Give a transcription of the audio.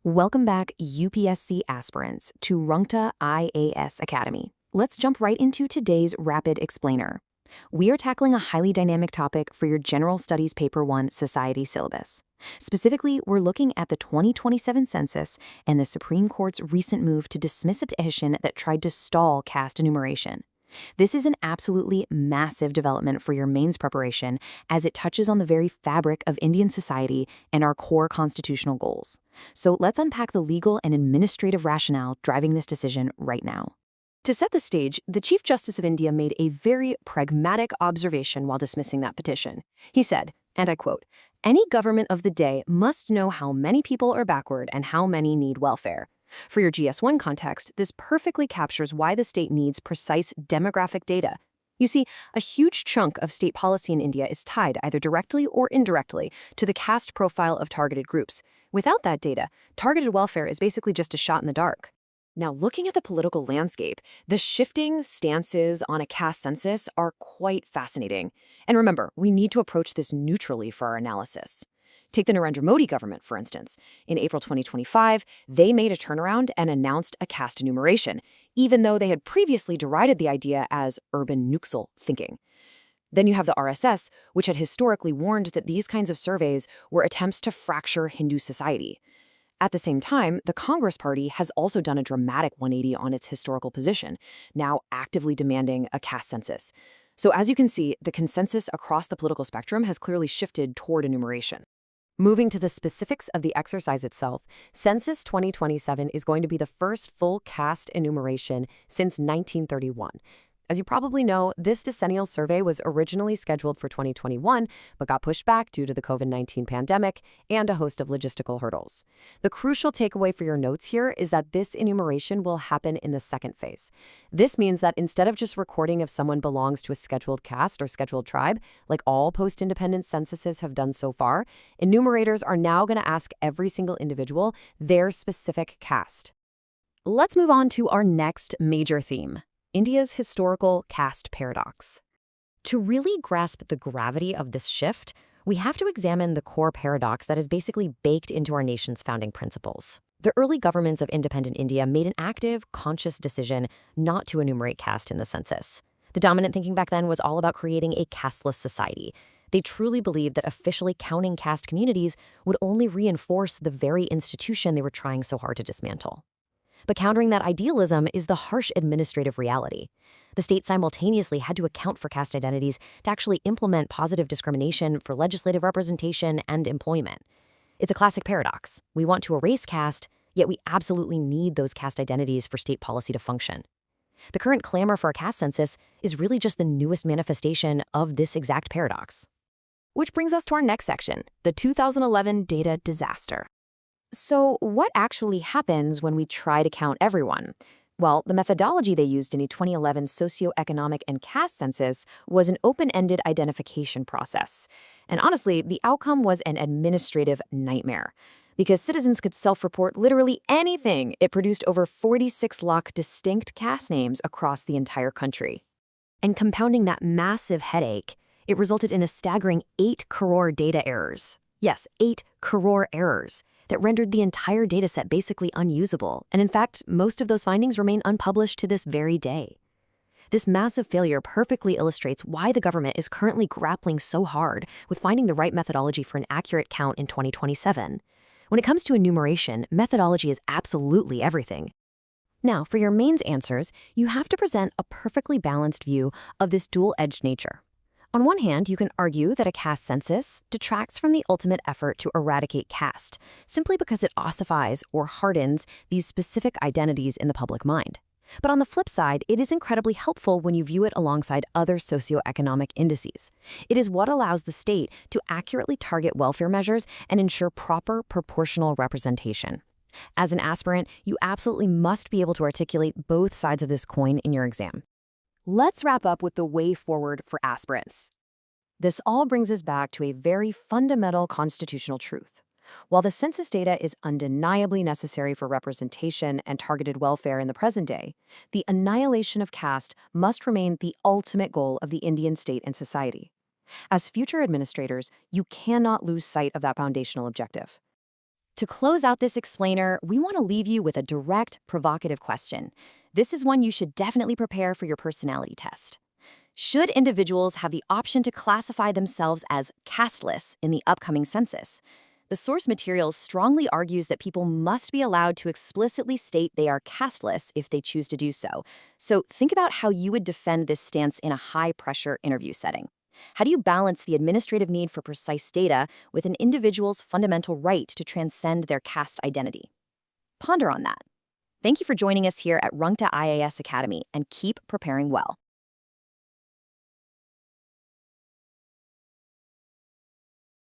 Welcome back, UPSC aspirants, to Rungta IAS Academy. Let's jump right into today's Rapid Explainer. We are tackling a highly dynamic topic for your General Studies Paper 1 Society syllabus. Specifically, we're looking at the 2027 census and the Supreme Court's recent move to dismiss a petition that tried to stall caste enumeration. This is an absolutely massive development for your mains preparation, as it touches on the very fabric of Indian society and our core constitutional goals. So let's unpack the legal and administrative rationale driving this decision right now. To set the stage, the Chief Justice of India made a very pragmatic observation while dismissing that petition. He said, and I quote, "Any government of the day must know how many people are backward and how many need welfare." For your GS1 context, this perfectly captures why the state needs precise demographic data. You see, a huge chunk of state policy in India is tied either directly or indirectly to the caste profile of targeted groups. Without that data, targeted welfare is basically just a shot in the dark. Now, looking at the political landscape, the shifting stances on a caste census are quite fascinating. And remember, we need to approach this neutrally for our analysis. Take the Narendra Modi government, for instance. In April 2025, they made a turnaround and announced a caste enumeration, even though they had previously derided the idea as urban nuksul thinking. Then you have the RSS, which had historically warned that these kinds of surveys were attempts to fracture Hindu society. At the same time, the Congress Party has also done a dramatic 180 on its historical position, now actively demanding a caste census. So as you can see, the consensus across the political spectrum has clearly shifted toward enumeration. Moving to the specifics of the exercise itself, Census 2027 is going to be the first full caste enumeration since 1931. As you probably know, this decennial survey was originally scheduled for 2021, but got pushed back due to the COVID-19 pandemic and a host of logistical hurdles. The crucial takeaway for your notes here is that this enumeration will happen in the second phase. This means that instead of just recording if someone belongs to a scheduled caste or scheduled tribe, like all post-independence censuses have done so far, enumerators are now going to ask every single individual their specific caste. Let's move on to our next major theme: India's historical caste paradox. To really grasp the gravity of this shift, we have to examine the core paradox that is basically baked into our nation's founding principles. The early governments of independent India made an active, conscious decision not to enumerate caste in the census. The dominant thinking back then was all about creating a casteless society. They truly believed that officially counting caste communities would only reinforce the very institution they were trying so hard to dismantle. But countering that idealism is the harsh administrative reality. The state simultaneously had to account for caste identities to actually implement positive discrimination for legislative representation and employment. It's a classic paradox. We want to erase caste, yet we absolutely need those caste identities for state policy to function. The current clamor for a caste census is really just the newest manifestation of this exact paradox. Which brings us to our next section, the 2011 data disaster. So what actually happens when we try to count everyone? Well, the methodology they used in a 2011 socioeconomic and caste census was an open-ended identification process. And honestly, the outcome was an administrative nightmare. Because citizens could self-report literally anything, it produced over 46 lakh distinct caste names across the entire country. And compounding that massive headache, it resulted in a staggering 8 crore data errors. Yes, 8 crore errors that rendered the entire dataset basically unusable, and in fact, most of those findings remain unpublished to this very day. This massive failure perfectly illustrates why the government is currently grappling so hard with finding the right methodology for an accurate count in 2027. When it comes to enumeration, methodology is absolutely everything. Now, for your mains answers, you have to present a perfectly balanced view of this dual-edged nature. On one hand, you can argue that a caste census detracts from the ultimate effort to eradicate caste, simply because it ossifies or hardens these specific identities in the public mind. But on the flip side, it is incredibly helpful when you view it alongside other socioeconomic indices. It is what allows the state to accurately target welfare measures and ensure proper proportional representation. As an aspirant, you absolutely must be able to articulate both sides of this coin in your exam. Let's wrap up with the way forward for aspirants. This all brings us back to a very fundamental constitutional truth. While the census data is undeniably necessary for representation and targeted welfare in the present day, the annihilation of caste must remain the ultimate goal of the Indian state and society. As future administrators, you cannot lose sight of that foundational objective. To close out this explainer, we want to leave you with a direct, provocative question. This is one you should definitely prepare for your personality test. Should individuals have the option to classify themselves as casteless in the upcoming census? The source material strongly argues that people must be allowed to explicitly state they are casteless if they choose to do so. So think about how you would defend this stance in a high-pressure interview setting. How do you balance the administrative need for precise data with an individual's fundamental right to transcend their caste identity? Ponder on that. Thank you for joining us here at Rungta IAS Academy, and keep preparing well.